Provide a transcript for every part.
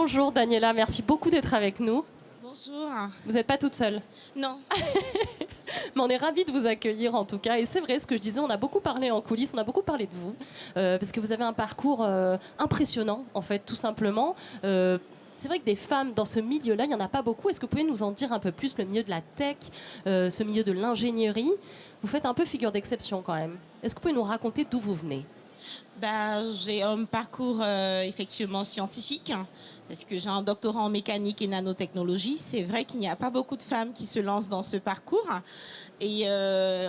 Bonjour Daniela, merci beaucoup d'être avec nous. Bonjour. Vous n'êtes pas toute seule. Non. Mais on est ravis de vous accueillir en tout cas. Et c'est vrai, ce que je disais, on a beaucoup parlé en coulisses, on a beaucoup parlé de vous. Parce que vous avez un parcours impressionnant, en fait, tout simplement. C'est vrai que des femmes dans ce milieu-là, il n'y en a pas beaucoup. Est-ce que vous pouvez nous en dire un peu plus, le milieu de la tech, ce milieu de l'ingénierie? Vous faites un peu figure d'exception quand même. Est-ce que vous pouvez nous raconter d'où vous venez? J'ai un parcours effectivement scientifique, parce que j'ai un doctorat en mécanique et nanotechnologie. C'est vrai qu'il n'y a pas beaucoup de femmes qui se lancent dans ce parcours. Et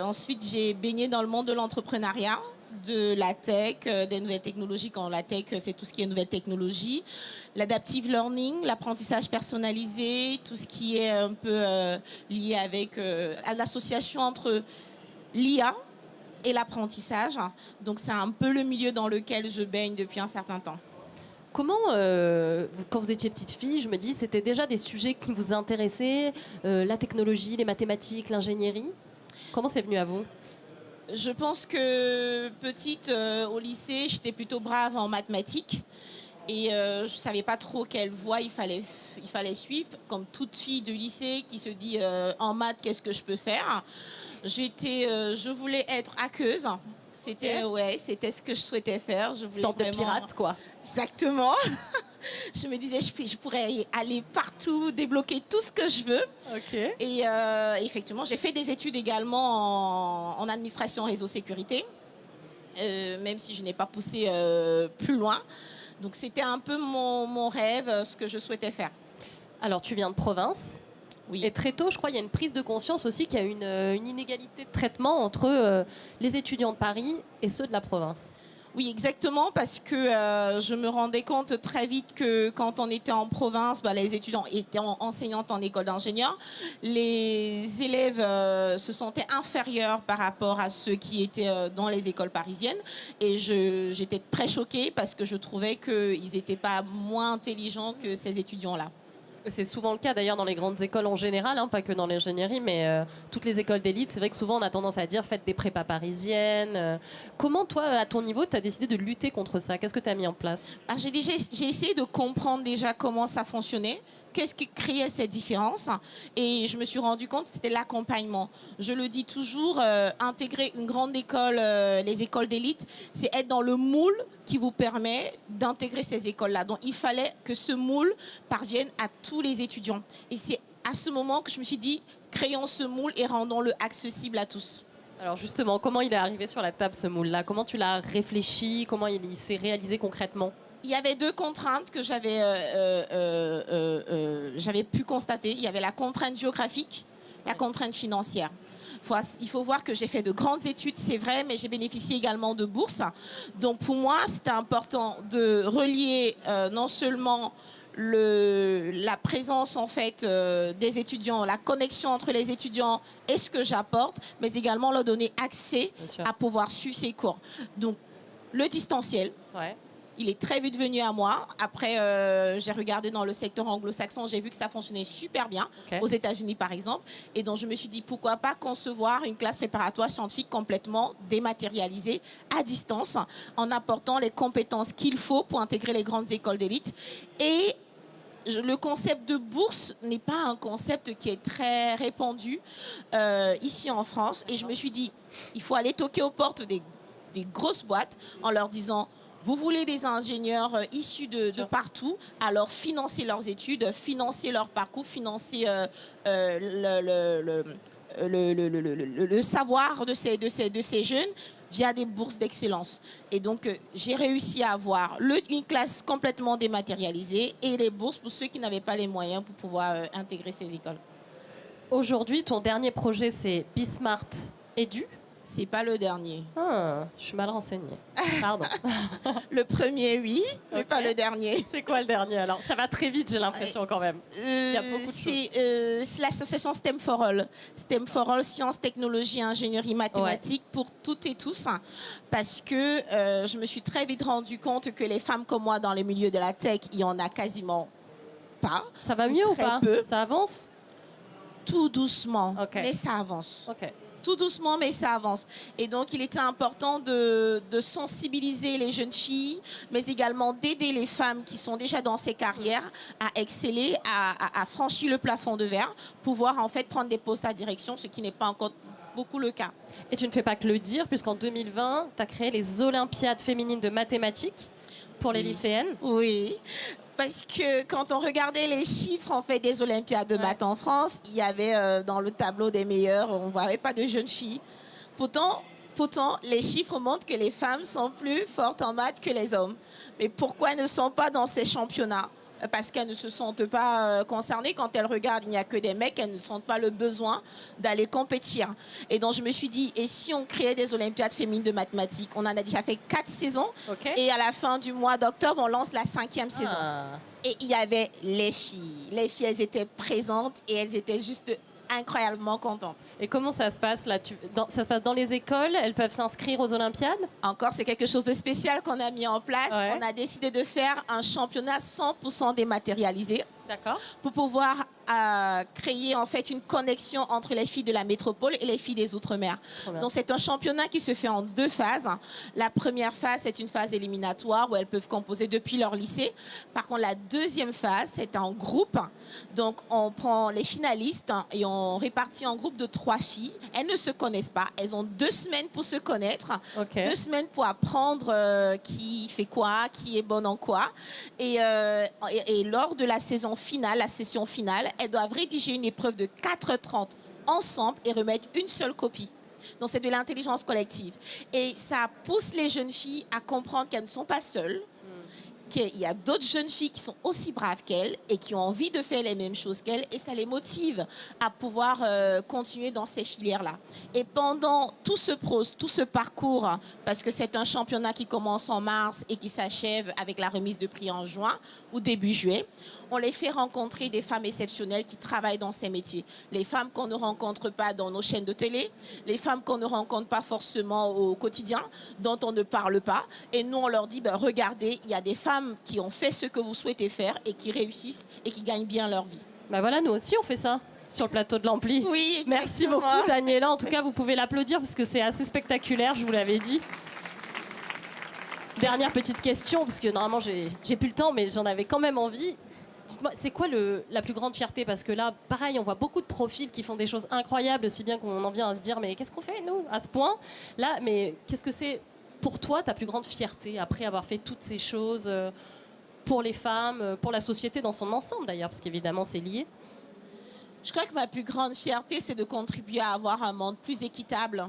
ensuite, j'ai baigné dans le monde de l'entrepreneuriat, de la tech, des nouvelles technologies. Quand la tech, c'est tout ce qui est nouvelles technologies, l'adaptive learning, l'apprentissage personnalisé, tout ce qui est un peu lié avec à l'association entre l'IA et l'apprentissage. Donc c'est un peu le milieu dans lequel je baigne depuis un certain temps. Comment, quand vous étiez petite fille, je me dis, c'était déjà des sujets qui vous intéressaient, la technologie, les mathématiques, l'ingénierie? Comment c'est venu à vous? Je pense que petite, au lycée, j'étais plutôt brave en mathématiques. Et je ne savais pas trop quelle voie il fallait suivre, comme toute fille de lycée qui se dit en maths, qu'est-ce que je peux faire? Je voulais être hackeuse. C'était c'était ce que je souhaitais faire. Je voulais sorte de pirate, quoi. Exactement. Je me disais, je pourrais aller partout, débloquer tout ce que je veux. Ok. Et effectivement, j'ai fait des études également en administration réseau sécurité, même si je n'ai pas poussé plus loin. Donc c'était un peu mon rêve, ce que je souhaitais faire. Alors, tu viens de province. Oui. Et très tôt, je crois, il y a une prise de conscience aussi qu'il y a une inégalité de traitement entre les étudiants de Paris et ceux de la province. Oui, exactement, parce que je me rendais compte très vite que quand on était en province, les étudiants étaient enseignantes en école d'ingénieur, les élèves se sentaient inférieurs par rapport à ceux qui étaient dans les écoles parisiennes. Et j'étais très choquée parce que je trouvais qu'ils n'étaient pas moins intelligents que ces étudiants-là. C'est souvent le cas d'ailleurs dans les grandes écoles en général, hein, pas que dans l'ingénierie, mais toutes les écoles d'élite. C'est vrai que souvent on a tendance à dire faites des prépas parisiennes. Comment toi, à ton niveau, tu as décidé de lutter contre ça? Qu'est-ce que tu as mis en place? J'ai essayé de comprendre déjà comment ça fonctionnait, qu'est-ce qui créait cette différence, et je me suis rendu compte que c'était l'accompagnement. Je le dis toujours, intégrer une grande école, les écoles d'élite, c'est être dans le moule qui vous permet d'intégrer ces écoles-là. Donc il fallait que ce moule parvienne à tous les étudiants. Et c'est à ce moment que je me suis dit, créons ce moule et rendons-le accessible à tous. Alors justement, comment il est arrivé sur la table ce moule-là? Comment tu l'as réfléchi? Comment il s'est réalisé concrètement? Il y avait deux contraintes que j'avais pu constater. Il y avait la contrainte géographique, la contrainte financière. Il faut voir que j'ai fait de grandes études, c'est vrai, mais j'ai bénéficié également de bourses. Donc pour moi, c'était important de relier non seulement la présence en fait des étudiants, la connexion entre les étudiants et ce que j'apporte, mais également leur donner accès à pouvoir suivre ces cours. Donc le distanciel. Ouais. Il est très vite venu à moi. Après, j'ai regardé dans le secteur anglo-saxon, j'ai vu que ça fonctionnait super bien, aux États-Unis par exemple. Et donc, je me suis dit, pourquoi pas concevoir une classe préparatoire scientifique complètement dématérialisée, à distance, en apportant les compétences qu'il faut pour intégrer les grandes écoles d'élite. Et le concept de bourse n'est pas un concept qui est très répandu ici en France. Et je me suis dit, il faut aller toquer aux portes des grosses boîtes en leur disant, vous voulez des ingénieurs issus de partout, alors financez leurs études, financez leur parcours, financez le savoir de ces jeunes via des bourses d'excellence. Et donc, j'ai réussi à avoir une classe complètement dématérialisée et les bourses pour ceux qui n'avaient pas les moyens pour pouvoir intégrer ces écoles. Aujourd'hui, ton dernier projet, c'est Bismart Edu. C'est pas le dernier. Ah, je suis mal renseignée. Pardon. Le premier, oui, mais pas le dernier. C'est quoi le dernier alors? Ça va très vite, j'ai l'impression quand même. Il y a beaucoup de choses. C'est l'association STEM for All. STEM for All, sciences, technologies, ingénierie, mathématiques, pour toutes et tous. Parce que je me suis très vite rendu compte que les femmes comme moi dans les milieux de la tech, il y en a quasiment pas. Ça va mieux ou pas? Peu. Ça avance? Tout doucement, mais ça avance. Ok. tout doucement, mais ça avance. Et donc, il était important de sensibiliser les jeunes filles, mais également d'aider les femmes qui sont déjà dans ces carrières à exceller, à franchir le plafond de verre, pouvoir en fait prendre des postes à direction, ce qui n'est pas encore beaucoup le cas. Et tu ne fais pas que le dire, puisqu'en 2020, tu as créé les Olympiades féminines de mathématiques pour les lycéennes. Oui. Parce que quand on regardait les chiffres en fait des Olympiades de maths en France, il y avait dans le tableau des meilleurs, on ne voyait pas de jeunes filles. Pourtant, les chiffres montrent que les femmes sont plus fortes en maths que les hommes. Mais pourquoi elles ne sont pas dans ces championnats? Parce qu'elles ne se sentent pas concernées. Quand elles regardent, il n'y a que des mecs, elles ne sentent pas le besoin d'aller compétir. Et donc, je me suis dit, et si on créait des Olympiades féminines de mathématiques? On en a déjà fait 4 saisons. Okay. Et à la fin du mois d'octobre, on lance la 5e saison. Et il y avait les filles. Les filles, elles étaient présentes et elles étaient juste incroyablement contentes. Et comment ça se passe là? Ça se passe dans les écoles? Elles peuvent s'inscrire aux Olympiades? Encore, c'est quelque chose de spécial qu'on a mis en place. Ouais. On a décidé de faire un championnat 100% dématérialisé. D'accord. Pour pouvoir créer en fait une connexion entre les filles de la métropole et les filles des Outre-mer. Donc c'est un championnat qui se fait en 2 phases. La première phase, c'est une phase éliminatoire où elles peuvent composer depuis leur lycée. Par contre, la deuxième phase, c'est en groupe. Donc on prend les finalistes et on répartit en groupe de 3 filles. Elles ne se connaissent pas. Elles ont 2 semaines pour se connaître. Okay. 2 semaines pour apprendre qui fait quoi, qui est bonne en quoi. Et lors de la saison finale, la session finale, elles doivent rédiger une épreuve de 4h30 ensemble et remettre une seule copie. Donc c'est de l'intelligence collective. Et ça pousse les jeunes filles à comprendre qu'elles ne sont pas seules, qu'il y a d'autres jeunes filles qui sont aussi braves qu'elles et qui ont envie de faire les mêmes choses qu'elles, et ça les motive à pouvoir continuer dans ces filières-là. Et pendant tout ce parcours, parce que c'est un championnat qui commence en mars et qui s'achève avec la remise de prix en juin ou début juillet, on les fait rencontrer des femmes exceptionnelles qui travaillent dans ces métiers. Les femmes qu'on ne rencontre pas dans nos chaînes de télé, les femmes qu'on ne rencontre pas forcément au quotidien, dont on ne parle pas. Et nous, on leur dit, ben, regardez, il y a des femmes qui ont fait ce que vous souhaitez faire et qui réussissent et qui gagnent bien leur vie. Ben voilà, nous aussi, on fait ça sur le plateau de l'Ampli. Oui, exactement. Merci beaucoup, Daniela. En tout cas, vous pouvez l'applaudir parce que c'est assez spectaculaire, je vous l'avais dit. Dernière petite question, parce que normalement, j'ai plus le temps, mais j'en avais quand même envie. Dites-moi, c'est quoi la plus grande fierté? Parce que là, pareil, on voit beaucoup de profils qui font des choses incroyables, si bien qu'on en vient à se dire, mais qu'est-ce qu'on fait, nous, à ce point? Là, mais qu'est-ce que c'est, pour toi, ta plus grande fierté, après avoir fait toutes ces choses pour les femmes, pour la société dans son ensemble, d'ailleurs, parce qu'évidemment, c'est lié? Je crois que ma plus grande fierté, c'est de contribuer à avoir un monde plus équitable.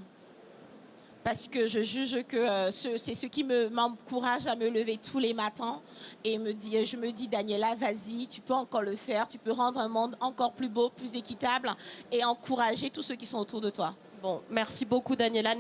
Parce que je juge que c'est ce qui m'encourage à me lever tous les matins et je me dis, Daniela, vas-y, tu peux encore le faire, tu peux rendre un monde encore plus beau, plus équitable et encourager tous ceux qui sont autour de toi. Bon, merci beaucoup, Daniela.